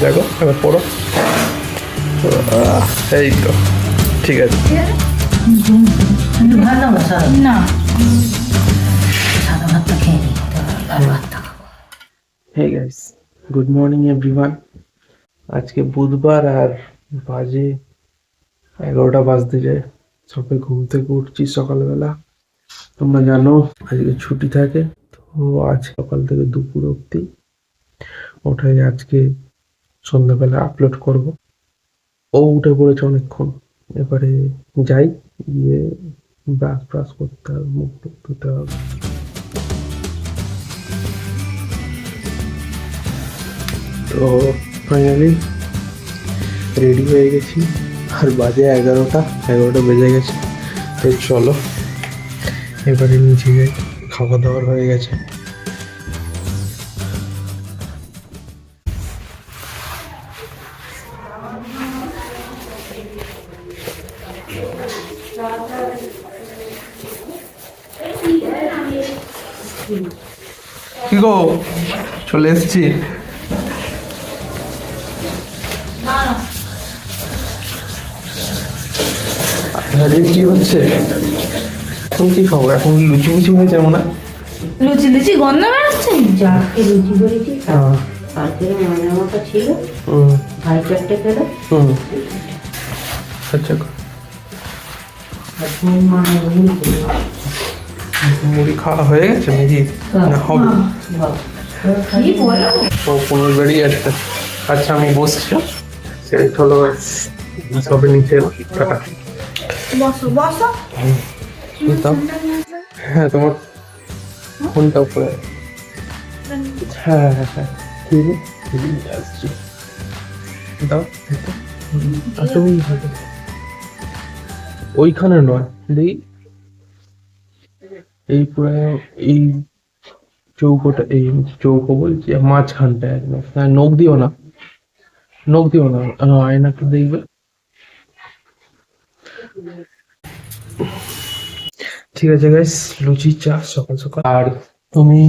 দেখো এবার পড়ো। এই তো ঠিক আছে। না hey guys, good morning everyone. আজকে বুধবার আর বাজে 11টা বাজতে যায়। সবে ঘুম থেকে উঠছি সকালবেলা। তোমরা জানো আজকে ছুটি থাকে, তো আজ সকাল থেকে দুপুর অব্দি ওঠাই আজকে সন্ধ্যাবেলা আপলোড করব। ও উঠে পড়েছে অনেকক্ষণ, এবারে যাই, গিয়ে ব্রাশ ব্রাশ করতে হবে, মুখ টুক ধুতে হবে। তো ফাইনালি রেডি হয়ে গেছি, আর বাজে 11টা বেজে গেছে। তো চলো এবারে নিচে যাই, খাওয়া দাওয়ার হয়ে গেছে। কি গো, চলে এসছি। আরে কি হচ্ছে এখন? কি খবর? এখন লুচি মুচি হয়েছে মনে হয়। লুচি লুচি গন্ধ বেরোচ্ছে। যাকে লুচি করেছি কালকে মনের মতো ছিল, ভাই চারটে খেলো। আচ্ছা, মুড়ি খাওয়া হয়ে গেছে নাকি? না হবে, কি বলো? ও পুনর বেরিয়ে আসছে। আচ্ছা আমি বসছি, সেই হলো সবে নিচে এলো। টাটা। বসো বসো। হ্যাঁ তোমার ফোনটা উপরে। হ্যাঁ হ্যাঁ হ্যাঁ, ঠিক আছে আসছি। দাও আসলেই হবে, ওইখানে নয়, দেখি এই পুরো এই চৌকোটা, এই চৌকো বলছি মাঝখানটা একদম। হ্যাঁ, নখ দিও না, নখ দিও না, আয়নাটা দেখবে। ঠিক আছে গাইস, লুচি চা সকাল সকাল। আর তুমি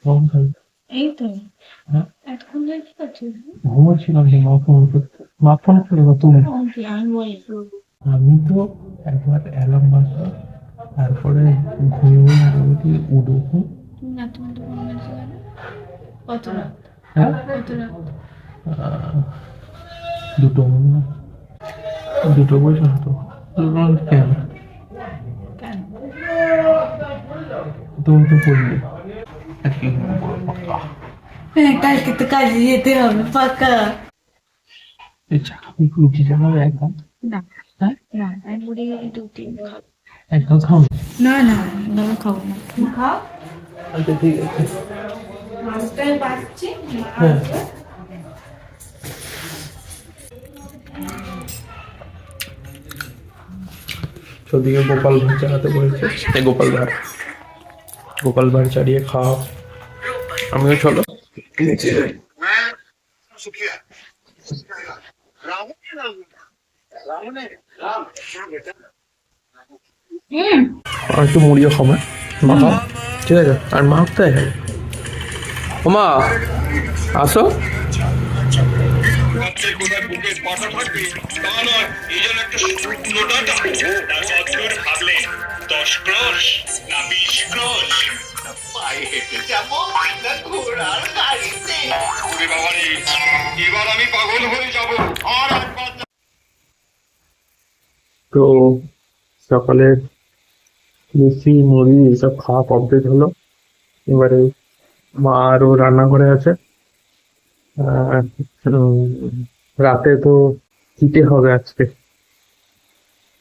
কখন খাবে? এই তো হ্যাঁ এখন কি করছিস? ঘুমোচ্ছিলাম যে মা ফোন করতে। মা ফোন করে তুমি? আমি বলবো আমি তো একবার অ্যালার্ম বাজলো, তারপরে ঘুমিয়ে মোটামুটি উঠবো। না তুমি তো ঘুমিয়ে যাবে কত রাত? হ্যাঁ কত রাত? দুটো মনে হয়। দুটো পর্যন্ত। কেন? কেন? তুমি তো পড়লে আর কি ঘুমবো, পাক্কা। কালকে তো কাজে যেতে হবে পাকা। এই চাকরি লুচি চালাবে একদম? না হ্যাঁ না, আমি মুড়ি দু তিন খাবো। একদম খাও না? না না না, আমি খাবো না, তুমি খাও। আচ্ছা ঠিক আছে। মাছটাই বাড়ছি। হ্যাঁ ওদিকে গোপাল ভাঁড় চালাতে বলেছে, এই গোপাল ভাঁড় চালিয়ে খাও। আমিও চলো নিচে যাই। আর একটু মুড়িও খাবে মা, ঠিক আছে? আর মা কোথায়? ও মা, আসো। তো সকালে লুচি মুড়ি এসব খাওয়া কমপ্লিট হলো। এবারে মা আরো রান্না করে আছে। আহ, রাতে তো দিতে হবে আজকে,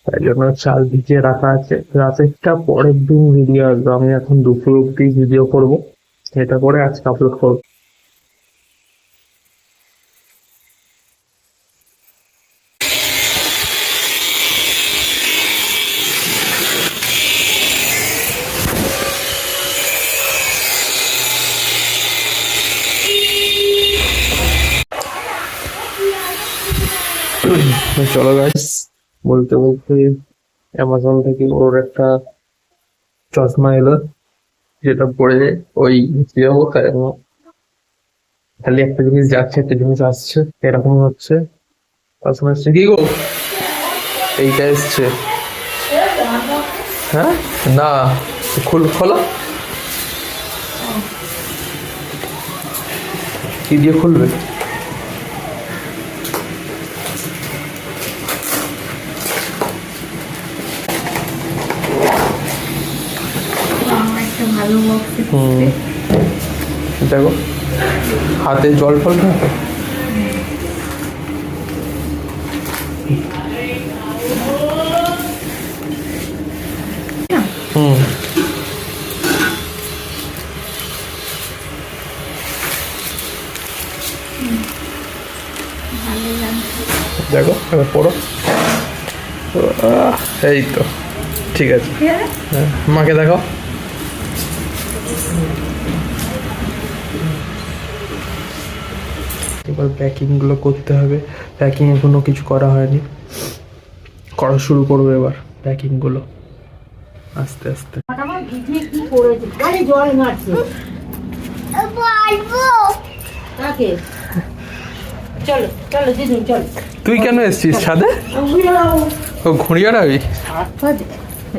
তাই জন্য চাল ভিজিয়ে রাখা আছে। রাতেরটা পরের দিন ভিডিও আসবে, আমি এখন দুপুর অব্দি ভিডিও করবো, এটা করে আজকে আপলোড করবো। চলো গাইস, বলতে বলতে অ্যামাজন থেকে ওর একটা চশমা এলো, যেটা পড়ে ওই ঘুরতে যাবো, তাই জন্য খালি একটা জিনিস যাচ্ছে একটা জিনিস আসছে, এরকম হচ্ছে। তারপর আসছে কি গো, এইটা এসছে। হ্যাঁ না, খোলো, কি দিয়ে খুলবে? একটা ভালো বক্স। দেখো হাতে জল ফল থাকে। দেখো এবার পড়ো। এই তো ঠিক আছে। হ্যাঁ, মাকে দেখো। এবার প্যাকিং গুলো করতে হবে। প্যাকিং এখনো কিছু করা হয়নি, করা শুরু করবো এবার প্যাকিং গুলো আস্তে আস্তে। আমার ভিজে কি করেছে, খালি জল মারছে। কাকে? চলো চলো দিদুন চলো। তুই কেন এসছিস ছাদে? ও ঘুরিয়ে রাখবি?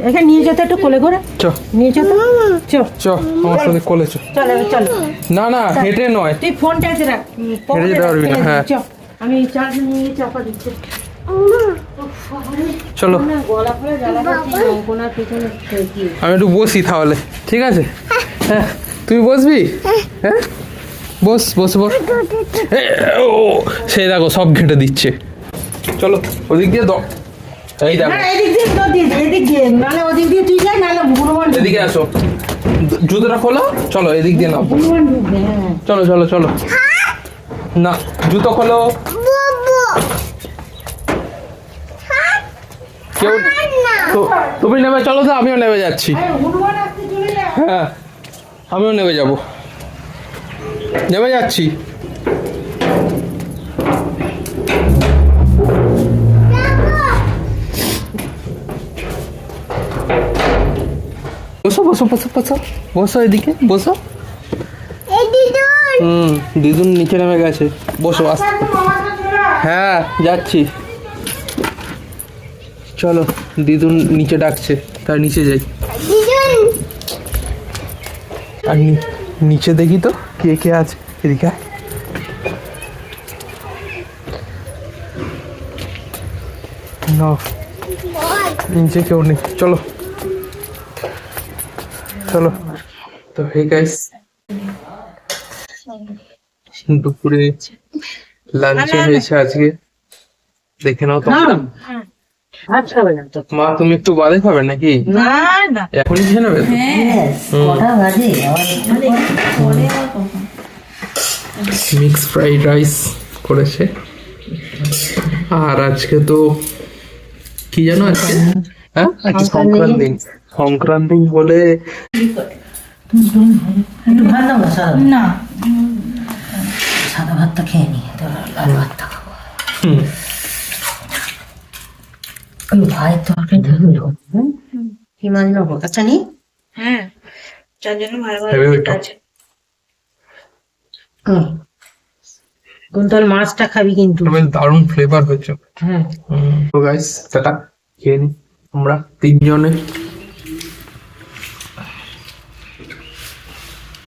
এখানে নিয়ে যেতে একটু কোলে করে চ নিয়ে যেতে। চ আমার সাথে কোলে চ। চলো চলো। না না হেঁটে নয়, তুই ফোনটা এসে রাখ, হেঁটে যেতে পারবি না। হ্যাঁ আমি চার্জ নিয়ে চাপা দিচ্ছি। চলো গলা ফলে জ্বালা করছি, কোনার পিছনে কি। আমি একটু বসি তাহলে, ঠিক আছে? হ্যাঁ তুই বসবি? হ্যাঁ বস বস বস। ও সেই দেখো সব ঘেঁটে দিচ্ছে। চলো ওদিক দিয়ে দাও। এই দেখো এদিক দিয়ে তো দিয়ে এদিক দিয়ে, নালে ওদিক দিয়ে তুই যাই, নালে হনুমান এদিকে আসো, জুতোটা খোলো। চলো এদিক দিয়ে নাও। হনুমান ঢুকবে। হ্যাঁ চলো চলো চলো। না জুতো খোলো। কেউ তুমি নেমে চলো তো, আমিও নেমে যাচ্ছি। হনুমান আসতে চলে যা। হ্যাঁ আমিও নেমে যাব, নেমে যাচ্ছি। বসো বসো বসো বসো বসো, এদিকে বসো। দিদুন নিচে নেমে গেছে, বসো আস্তে। হ্যাঁ যাচ্ছি, চলো। দিদুন নিচে ডাকছে, তার নিচে যাই। আর নিচে দেখি তো কে কে আছে, এদিকে আয়। না নিচে কেউ নেই, চলো চলো। তো হে গাইস, দুপুরে লাঞ্চে হয়েছে আজকে, দেখে নাও তোমরা। মা তুমি একটু বাদে খাবে নাকি? না না এখনই খেয়ে নেবে তো? কটা বাজে? মিক্স ফ্রাইড রাইস করেছে। আর আজকে তো কি জানো আজকে? হ্যাঁ আজকে সংক্রান্তি। সংক্রান্তি বলে একটু ভাত দাও না, সাদা না, সাদা ভাতটা খেয়ে নি, লাল ভাতটা খাবো। ভাইয়ের তরকারি ধরলো কি মাছ নেবো? আচ্ছা নি। হ্যাঁ যার জন্য ভালো ভালো আছে। কুন্তল মাছটা খাবি কিন্তু, বেশ দারুণ ফ্লেভার হয়েছে। হ্যাঁ। তো গাইস সেটা খেয়ে নি আমরা তিনজনে।